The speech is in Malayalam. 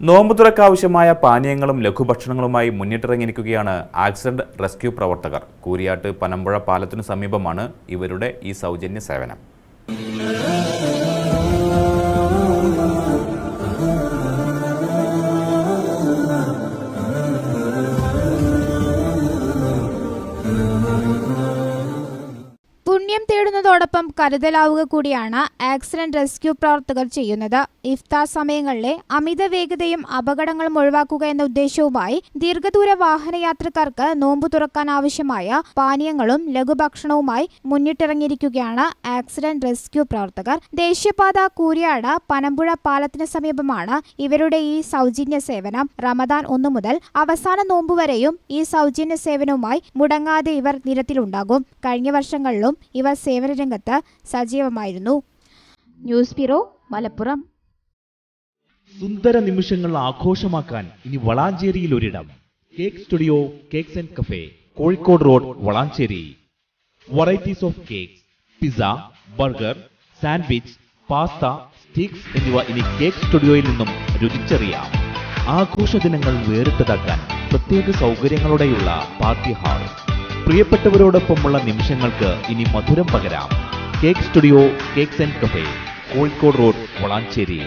നോമ്പ് തുറക്കാവശ്യമായ പാനീയങ്ങളും ലഘുഭക്ഷണങ്ങളുമായി മുന്നിട്ടിറങ്ങിയിരിക്കുകയാണ് ആക്സിഡന്റ് റെസ്ക്യൂ പ്രവർത്തകർ. കൂരിയാട്ട് പനമ്പുഴ പാലത്തിനു സമീപമാണ് ഇവരുടെ ഈ സൗജന്യ സേവനം. പുണ്യം തേടുന്നതോടൊപ്പം കരുതലാവുക കൂടിയാണ് ആക്സിഡന്റ് റെസ്ക്യൂ പ്രവർത്തകർ ചെയ്യുന്നത്. ഇഫ്താർ സമയങ്ങളിലെ അമിത വേഗതയും അപകടങ്ങളും ഒഴിവാക്കുക എന്ന ഉദ്ദേശവുമായി ദീർഘദൂര വാഹനയാത്രക്കാർക്ക് നോമ്പ് തുറക്കാൻ ആവശ്യമായ പാനീയങ്ങളും ലഘുഭക്ഷണവുമായി മുന്നിട്ടിറങ്ങിയിരിക്കുകയാണ് ആക്സിഡന്റ് റെസ്ക്യൂ പ്രവർത്തകർ. ദേശീയപാത കൂരിയാട് പനമ്പുഴ പാലത്തിന് സമീപമാണ് ഇവരുടെ ഈ സൗജന്യ സേവനം. റമദാൻ 1 മുതൽ അവസാന നോമ്പ് വരെയും ഈ സൗജന്യ സേവനവുമായി മുടങ്ങാതെ ഇവർ നിരത്തിലുണ്ടാകും. കഴിഞ്ഞ വർഷങ്ങളിലും ഇവർ സേവന രംഗത്ത് സജീവമായിരുന്നു. News bureau, Malappuram. സുന്ദര നിമിഷങ്ങൾ ആഘോഷമാക്കാൻ ഇനി വളാഞ്ചേരിയിൽ ഒരിടം. Cake studio cakes and cafe, Kozhikode road, Valanchery. Varieties of cakes, pizza, burger, sandwich, pasta, steaks എന്നിവ ഇനി കേക്ക് സ്റ്റുഡിയോയിൽ നിന്നും രുചിച്ചറിയാം. ആഘോഷ ദിനങ്ങൾ വേറിട്ടതാക്കാൻ പ്രത്യേക സൗകര്യങ്ങളോടെയുള്ള പാർട്ടി ഹാൾ. പ്രിയപ്പെട്ടവരോടൊപ്പമുള്ള നിമിഷങ്ങൾക്ക് ഇനി മധുരം പകരാം. Cake studio cakes and cafe, Kozhikode road, Valanchery.